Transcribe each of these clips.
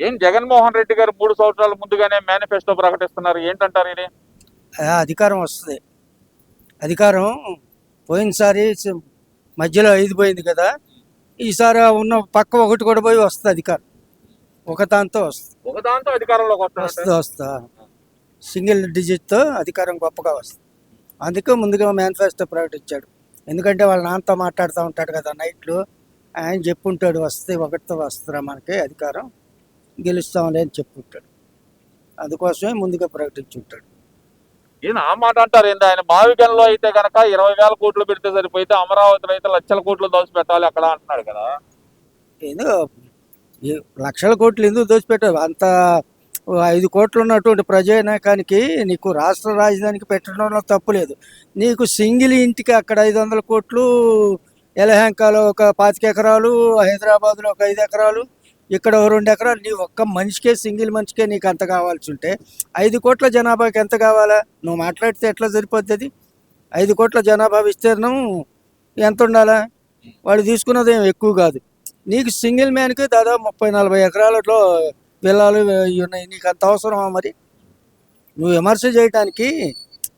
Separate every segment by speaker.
Speaker 1: ఏం జగన్మోహన్ రెడ్డి గారు 3 సంవత్సరాల ముందుగానే మేనిఫెస్టో ప్రకటిస్తున్నారు, ఏంటంటారు ఇది?
Speaker 2: అధికారం వస్తుంది. అధికారం పోయినసారి మధ్యలో 5 పోయింది కదా, ఈసారి ఉన్న పక్క ఒకటి కూడా పోయి వస్తుంది అధికారం. ఒక దాంతో
Speaker 1: అధికారంలోకి
Speaker 2: వస్తా సింగిల్ డిజిట్తో అధికారం గొప్పగా వస్తుంది. అందుకే ముందుగా మేనిఫెస్టో ప్రకటించాడు. ఎందుకంటే వాళ్ళ నాన్నతో మాట్లాడుతూ ఉంటాడు కదా నైట్లు, ఆయన చెప్పుంటాడు వస్తే ఒకటితో వస్తుందా మనకి అధికారం, గెలుస్తాంలే అని చెప్పుంటాడు. అందుకోసమే ముందుగా ప్రకటించుంటాడు.
Speaker 1: ఈయన ఆ మాట అంటారు ఏంది? ఆయన మావిగంలో అయితే కనుక 20,000 కోట్లు పెడితే సరిపోతే, అమరావతిలో అయితే లక్షల కోట్లు దోసి పెట్టాలి అక్కడ అంటున్నాడు కదా.
Speaker 2: ఏదో లక్షల కోట్లు ఎందుకు దోచిపెట్టావు? అంత 5 కోట్లు ఉన్నటువంటి ప్రజానాయకానికి నీకు రాష్ట్ర రాజధానికి పెట్టడంలో తప్పు లేదు. నీకు సింగిల్ ఇంటికి అక్కడ 500 కోట్లు, యలహంకలో ఒక 25 ఎకరాలు, హైదరాబాద్లో ఒక 5 ఎకరాలు, ఇక్కడ 2 ఎకరాలు, నీ ఒక్క మనిషికే సింగిల్ మనిషికే నీకు అంత కావాల్సి ఉంటే 5 కోట్ల జనాభాకి ఎంత కావాలా? నువ్వు మాట్లాడితే ఎట్లా సరిపోద్ది అది? 5 కోట్ల జనాభా విస్తీర్ణం ఎంత ఉండాలా? వాడు తీసుకున్నది ఏం ఎక్కువ కాదు. నీకు సింగిల్ మ్యాన్కి దాదాపు 30-40 ఎకరాలలో విల్లాలు ఉన్నాయి. నీకు అంత అవసరమా? మరి నువ్వు విమర్శ చేయడానికి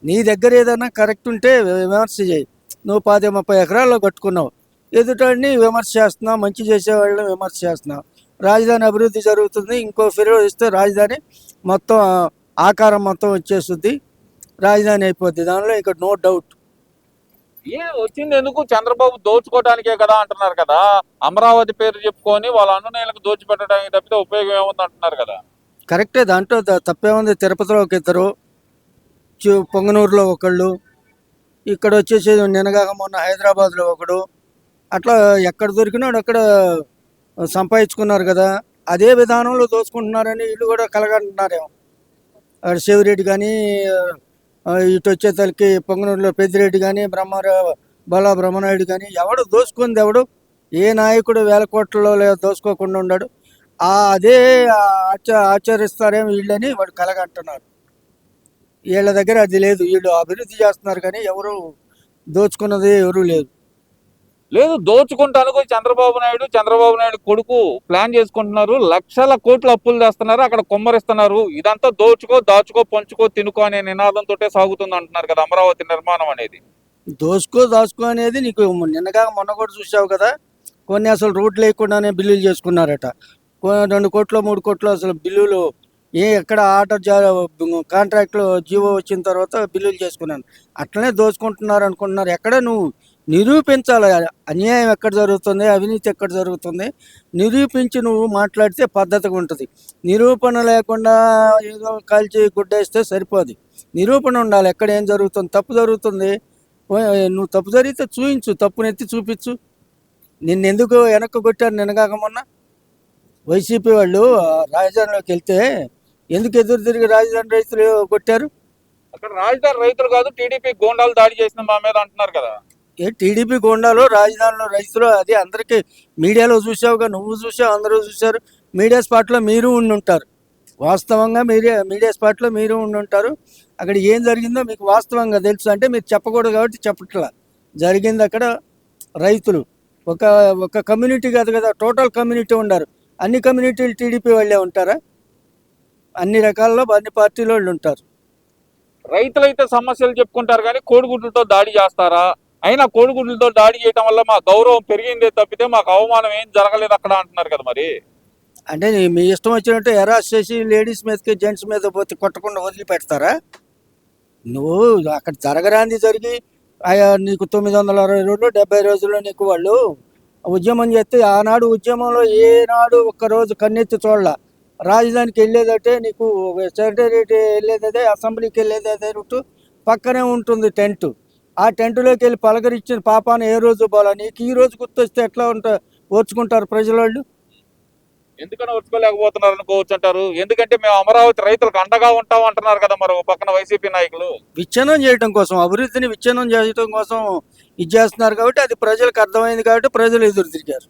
Speaker 2: నీ దగ్గర ఏదైనా కరెక్ట్ ఉంటే విమర్శ చేయి. నువ్వు 10-30 ఎకరాల్లో కట్టుకున్నావు, ఎదుటాడిని విమర్శ చేస్తున్నావు, మంచి చేసేవాళ్ళని విమర్శ చేస్తున్నావు. రాజధాని అభివృద్ధి జరుగుతుంది, ఇంకో ఫిర్యాదు ఇస్తే రాజధాని మొత్తం ఆకారం మొత్తం వచ్చేస్తుంది, రాజధాని అయిపోద్ది, దానిలో ఇక్కడ నో డౌట్.
Speaker 1: వచ్చింది ఎందుకు? చంద్రబాబు దోచుకోవడానికే కదా అంటున్నారు కదా. అమరావతి పేరు చెప్పుకొని వాళ్ళ అన్నయ్యలకు దోచిపెట్టడానికి తప్పితే ఉపయోగం ఏముంది అంటున్నారు కదా.
Speaker 2: కరెక్టే, దాంట్లో తప్పేముంది? తిరుపతిలో ఒక ఇద్దరు, పొంగనూరులో ఒకళ్ళు, ఇక్కడ వచ్చేసి నిన్నగాక మొన్న హైదరాబాద్లో ఒకడు, అట్లా ఎక్కడ దొరికినాడు అక్కడ సంపాదించుకున్నారు కదా. అదే విధానంలో దోచుకుంటున్నారని వీళ్ళు కూడా కలగంటున్నారేమో. అక్కడ శివరెడ్డి కానీ, ఇటు వచ్చేసరికి పొంగనూరులో పెద్దిరెడ్డి కానీ, బలా బ్రహ్మనాయుడు కానీ, ఎవడు దోసుకుంది ఎవడు? ఏ నాయకుడు 1000 కోట్లలో దోసుకోకుండా ఉన్నాడు? అదే ఆచరిస్తారేమో వీళ్ళని వాడు కలగంటున్నారు. వీళ్ళ దగ్గర అది లేదు. వీళ్ళు అభివృద్ధి చేస్తున్నారు కానీ ఎవరు దోచుకున్నది ఎవరు లేదు.
Speaker 1: దోచుకుంటాను చంద్రబాబు నాయుడు కొడుకు ప్లాన్ చేసుకుంటున్నారు. లక్షల కోట్లు అప్పులు చేస్తున్నారు, అక్కడ కుమ్మరిస్తున్నారు. ఇదంతా దోచుకో, దాచుకో, పంచుకో, తినుకో అనే నినాదంతో సాగుతుంది అంటున్నారు కదా అమరావతి నిర్మాణం అనేది.
Speaker 2: దాచుకో అనేది నీకు నిన్నగా మొన్న కూడా చూసావు కదా. కొన్ని అసలు రోడ్లు లేకుండానే బిల్లులు చేసుకున్నారట. 2 కోట్లు 3 కోట్లు అసలు బిల్లులు ఎక్కడ ఆర్డర్ కాంట్రాక్ట్లో జీవో వచ్చిన తర్వాత బిల్లులు చేసుకున్నాను. అట్లనే దోచుకుంటున్నారు అనుకుంటున్నారు. ఎక్కడ నువ్వు నిరూపించాలి, అన్యాయం ఎక్కడ జరుగుతుంది, అవినీతి ఎక్కడ జరుగుతుంది నిరూపించి నువ్వు మాట్లాడితే పద్ధతిగా ఉంటుంది. నిరూపణ లేకుండా ఏదో కాల్చి గుడ్డేస్తే సరిపోదు. నిరూపణ ఉండాలి, ఎక్కడ ఏం జరుగుతుంది. తప్పు జరుగుతుంది, నువ్వు తప్పు జరిగితే చూపించు, తప్పునెత్తి చూపించు. నిన్నెందుకు వెనక్కి కొట్టారు? నిన్నగాక మొన్న వైసీపీ వాళ్ళు రాజధానిలోకి వెళ్తే ఎందుకు ఎదురు తిరిగి రాజధాని రైతులు కొట్టారు?
Speaker 1: అక్కడ రాజధాని రైతులు కాదు, టీడీపీ గోండాలు దాడి చేసిన మా మీద అంటున్నారు కదా.
Speaker 2: టీడీపీ గోండాలు రాజధానిలో రైతులు, అది అందరికీ మీడియాలో చూసావుగా, నువ్వు చూసావు, అందరూ చూశారు. మీడియా స్పాట్లో మీరు ఉండి ఉంటారు. వాస్తవంగా మీడియా స్పాట్లో మీరు ఉండి ఉంటారు. అక్కడ ఏం జరిగిందో మీకు వాస్తవంగా తెలుసు. అంటే మీరు చెప్పకూడదు కాబట్టి చెప్పట్లా. జరిగింది అక్కడ రైతులు ఒక కమ్యూనిటీ కాదు కదా, టోటల్ కమ్యూనిటీ ఉన్నారు. అన్ని కమ్యూనిటీలు టీడీపీ వాళ్ళే ఉంటారా? అన్ని రకాల్లో అన్ని పార్టీల వాళ్ళు ఉంటారు.
Speaker 1: రైతులైతే సమస్యలు చెప్పుకుంటారు కానీ కోడిగుడ్లతో దాడి చేస్తారా? అయినా కోడిగుడ్లతో దాడి చేయడం వల్ల మా గౌరవం పెరిగిందే తప్పితే మాకు అవమానం ఏం జరగలేదు అక్కడ అంటున్నారు కదా. మరి
Speaker 2: అంటే మీ ఇష్టం వచ్చినట్టు ఎరాస్ చేసి లేడీస్ మీదకి జెంట్స్ మీద పోతే కొట్టకుండా వదిలిపెడతారా? నువ్వు అక్కడ జరగరాంది జరిగి నీకు 960 రోజులు 70 రోజుల్లో నీకు వాళ్ళు ఉద్యమం చేస్తే, ఆనాడు ఉద్యమంలో ఏనాడు ఒక్కరోజు కన్నెత్తి చూడాల. రాజధానికి వెళ్ళేదంటే నీకు సెక్రటేరియట్ వెళ్ళేదే, అసెంబ్లీకి వెళ్ళేదే రూటు పక్కనే ఉంటుంది టెంటు. ఆ టెంటులోకి వెళ్ళి పలకరించిన పాపాన్ని ఏ రోజు పోలా. నీకు ఈ రోజు గుర్తొస్తే ఎట్లా ఓర్చుకుంటారు ప్రజల వాళ్ళు?
Speaker 1: ఎందుకని ఓర్చుకోలేకపోతున్నారు అనుకోవచ్చు అంటారు? ఎందుకంటే మేము అమరావతి రైతులకు అండగా ఉంటాం అంటున్నారు కదా మరి పక్కన వైసీపీ నాయకులు.
Speaker 2: విచ్ఛిన్నం చేయడం కోసం, అభివృద్ధిని విచ్ఛిన్నం చేయడం కోసం ఇది చేస్తున్నారు కాబట్టి, అది ప్రజలకు అర్థమైంది కాబట్టి ప్రజలు ఎదురు తిరిగారు.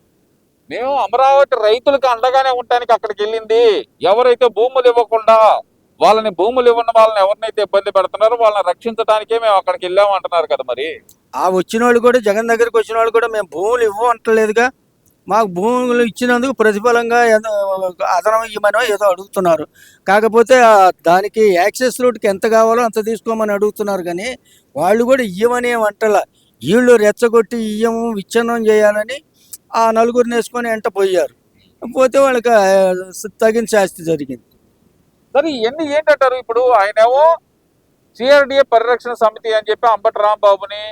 Speaker 1: మేము అమరావతి రైతులకు అండగానే ఉండటానికి అక్కడికి వెళ్ళింది. ఎవరైతే భూములు ఇవ్వకుండా భూములు ఇవ్వని వాళ్ళని ఎవరినైతే ఇబ్బంది పెడుతున్నారో వాళ్ళని రక్షించడానికే మేము అక్కడికి వెళ్ళాము అంటున్నారు కదా. మరి
Speaker 2: ఆ వచ్చిన వాళ్ళు కూడా, జగన్ దగ్గరికి వచ్చిన వాళ్ళు కూడా మేము భూములు ఇవ్వం అంటలేదుగా. మాకు భూములు ఇచ్చినందుకు ప్రతిఫలంగా అదనం ఇవ్వమనో ఏదో అడుగుతున్నారు. కాకపోతే దానికి యాక్సెస్ రోడ్కి ఎంత కావాలో అంత తీసుకోమని అడుగుతున్నారు, కానీ వాళ్ళు కూడా ఇవ్వమనే వంటల వీళ్ళు రెచ్చగొట్టి ఇయ్యము విచ్ఛిన్నం చేయాలని ఆ నలుగురిని వేసుకొని వెంట పోయారు. పోతే వాళ్ళకి తగిన శాస్తి జరిగింది.
Speaker 1: సరే ఇవన్నీ ఏంటంటారు? ఇప్పుడు ఆయనేమో సిఆర్డిఏ పరిరక్షణ సమితి అని చెప్పి అంబటి రాంబాబుని,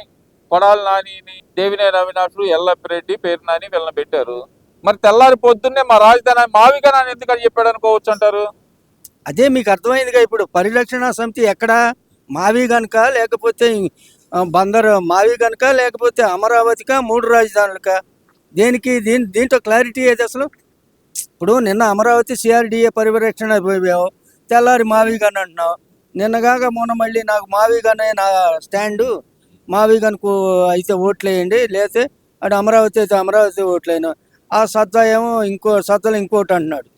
Speaker 1: కొడాలి నానిని, దేవినేని అవినాష్, ఎల్లప్పిరెడ్డి, పేరు నాని వీళ్ళని పెట్టారు. మరి తెల్లారి పొద్దున్నే మా రాజధాని మావిగా నాని ఎందుకని చెప్పాడు అనుకోవచ్చు అంటారు?
Speaker 2: అదే మీకు అర్థమైందిగా. ఇప్పుడు పరిరక్షణ సమితి ఎక్కడ? మావి గనుక లేకపోతే బందర్ మావి గనుక లేకపోతే అమరావతికా 3 రాజధానులకా? దేనికి? దీంట్లో క్లారిటీ ఏది అసలు? ఇప్పుడు నిన్న అమరావతి సిఆర్డిఏ పరిరక్షణ పోయావు, తెల్లారి మావిగన్ అంటున్నావు. నిన్నగాక మొన్న మళ్ళీ నాకు మావిగనే నా స్టాండు, మావిగన్కు అయితే ఓట్లేయండి, లేకపోతే అటు అమరావతి అయితే అమరావతి ఓట్లేను. ఆ సత్తా ఏమో సత్తలు ఇంకోటి అంటున్నాడు,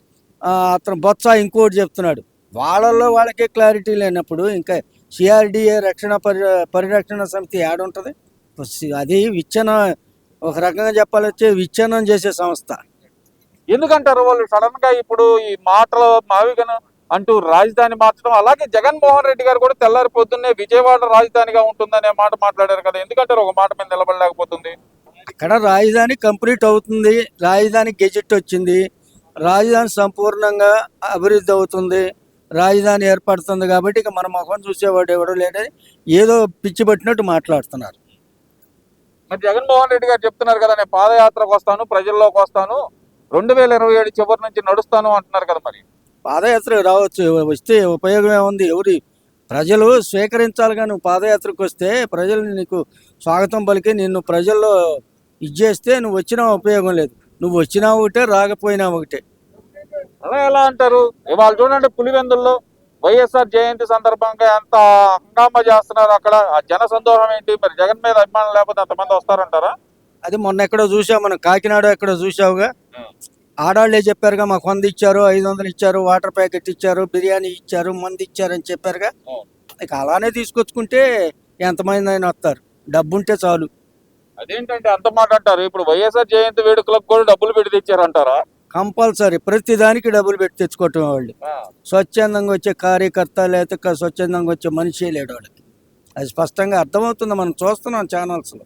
Speaker 2: అతను బొత్స ఇంకోటి చెప్తున్నాడు. వాళ్ళల్లో వాళ్ళకే క్లారిటీ లేనప్పుడు ఇంకా సిఆర్డిఏ పరిరక్షణ సమితి ఏడుంటుంది? అది ఒక రకంగా చెప్పాలంటే విచ్ఛిన్నం చేసే సంస్థ.
Speaker 1: ఎందుకంటారు వాళ్ళు సడన్ గా ఇప్పుడు ఈ మాటలు మావిగను అంటూ రాజధాని మార్చడం? అలాగే జగన్మోహన్ రెడ్డి గారు కూడా తెల్లారి పొద్దున్నే విజయవాడ రాజధానిగా ఉంటుందనే మాట మాట్లాడారు కదా, ఎందుకంటారు ఒక మాట మీద నిలబడలేకపోతుంది?
Speaker 2: అక్కడ రాజధాని కంప్లీట్ అవుతుంది, రాజధాని గెజెట్ వచ్చింది, రాజధాని సంపూర్ణంగా అభివృద్ధి అవుతుంది, రాజధాని ఏర్పడుతుంది. కాబట్టి ఇక మన ముఖం చూసేవాడు ఎవడో లేడని ఏదో పిచ్చి పట్టినట్టు మాట్లాడుతున్నారు.
Speaker 1: మరి జగన్మోహన్ రెడ్డి గారు చెప్తున్నారు కదా, నేను పాదయాత్రకు వస్తాను, ప్రజల్లోకి వస్తాను, 2027 చివరి నుంచి నడుస్తాను అంటున్నారు కదా. మరి
Speaker 2: పాదయాత్ర రావచ్చు, వస్తే ఉపయోగం ఏముంది? ప్రజలు స్వీకరించాలి. కానీ నువ్వు పాదయాత్రకు వస్తే ప్రజలు నీకు స్వాగతం పలికి నిన్ను ప్రజల్లో ఇచ్చేస్తే నువ్వు వచ్చినా ఉపయోగం లేదు. నువ్వు వచ్చినా ఒకటే, రాకపోయినా ఒకటే.
Speaker 1: అలా ఎలా అంటారు? ఇవాళ చూడండి, పులివెందుల్లో వైఎస్ఆర్ జయంతి సందర్భంగా ఎంత హంగామా చేస్తున్నారు. అక్కడ ఆ జన సందోహం ఏంటి? మరి జగన్ మీద అభిమానం లేకపోతే అంతమంది వస్తారంటారా?
Speaker 2: అది మొన్న ఎక్కడో చూసావు, మనం కాకినాడ ఎక్కడో చూసావుగా. ఆడాళ్లే చెప్పారుగా, మాకు 100 ఇచ్చారు, 500 ఇచ్చారు, వాటర్ ప్యాకెట్ ఇచ్చారు, బిర్యానీ ఇచ్చారు, మంది ఇచ్చారని చెప్పారుగా. ఇక అలానే తీసుకొచ్చుకుంటే ఎంతమంది అయినా వస్తారు, డబ్బు ఉంటే చాలు.
Speaker 1: అదేంటంటే అంత మాట అంటారు? ఇప్పుడు వైఎస్ఆర్ జయంతి వేడుకలకు కూడా డబ్బులు పెట్టి తెచ్చారంటారా?
Speaker 2: కంపల్సరీ ప్రతి దానికి డబ్బులు పెట్టి తెచ్చుకోవటం. వాళ్ళు స్వచ్ఛందంగా వచ్చే కార్యకర్త లేకపోతే స్వచ్ఛందంగా వచ్చే మనిషి లేడు వాళ్ళకి. అది స్పష్టంగా అర్థమవుతుంది, మనం చూస్తున్నాం ఛానల్స్లో.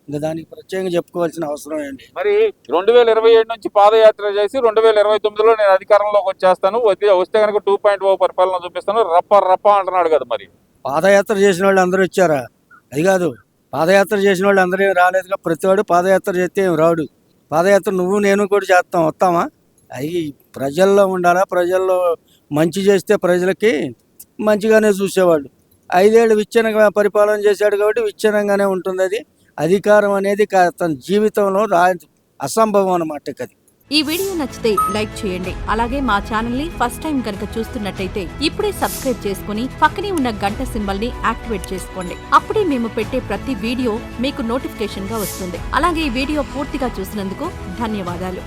Speaker 2: ఇంకా దానికి ప్రత్యేకంగా చెప్పుకోవాల్సిన అవసరం ఏంటి?
Speaker 1: మరి 2027 నుంచి పాదయాత్ర చేసి 2029లో నేను అధికారంలోకి వచ్చేస్తాను, వస్తే కనుక 2.0 పరిపాలన చూపిస్తాను, రప్ప అంటున్నాడు కదా. మరి
Speaker 2: పాదయాత్ర చేసిన వాళ్ళు అందరూ వచ్చారా? అది కాదు, పాదయాత్ర చేసిన వాళ్ళు అందరూ ఏం రాలేదుగా. ప్రతివాడు పాదయాత్ర చేస్తే ఏం రాడు. పాదయాత్ర నువ్వు నేను కూడా వస్తామా? అవి ప్రజల్లో ఉండాలా. ప్రజల్లో మంచి చేస్తే ప్రజలకి మంచిగానే చూసేవాళ్ళు. 5 ఏళ్ళు విచ్ఛిన్నంగా పరిపాలన చేశాడు కాబట్టి విచ్ఛిన్నంగానే ఉంటుంది. అది అధికారం అనేది తన జీవితంలో అసంభవం అన్నమాట. అది
Speaker 3: ఈ వీడియో నచ్చితే లైక్ చేయండి. అలాగే మా ఛానల్ ని ఫస్ట్ టైం కనుక చూస్తున్నట్టయితే ఇప్పుడే సబ్స్క్రైబ్ చేసుకుని పక్కనే ఉన్న గంట సింబల్ ని యాక్టివేట్ చేసుకోండి. అప్పుడే మేము పెట్టే ప్రతి వీడియో మీకు నోటిఫికేషన్ గా వస్తుంది. అలాగే ఈ వీడియో పూర్తిగా చూసినందుకు ధన్యవాదాలు.